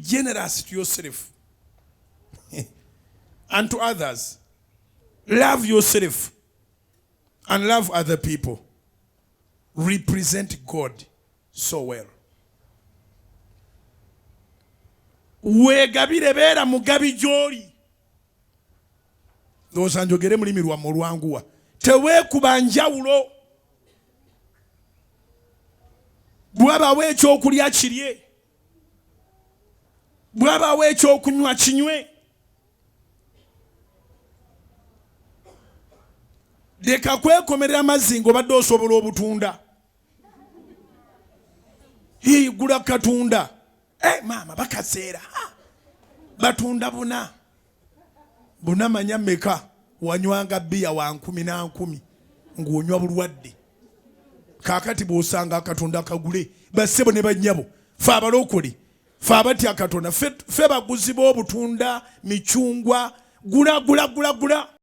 generous to yourself and to others. Love yourself and love other people. Represent God so well. Wegabire beera mugabi gy'oli. Ndowooza njogere mulimi lwammwe olwanguwa. Tewekuba njawulo. Bw'abaawo ekyokulya kirye. Bw'abaawo ekyokunywa kinywe. Leka kwekomerera amazzi ng'obadde osobola obutunda. Gula katunda. Maama bakaseera. Batunda buna. Buna manya meka. Wanywanga bbiya wa 10 ng'onywa bulwadde. Kaakati bw'osanga akatunda akagule. Bassebo ne bannyabo. Ffe abalokole. Ffe abatya Katonda. Ffe baguzi b'obutunda, micungwa. Gula.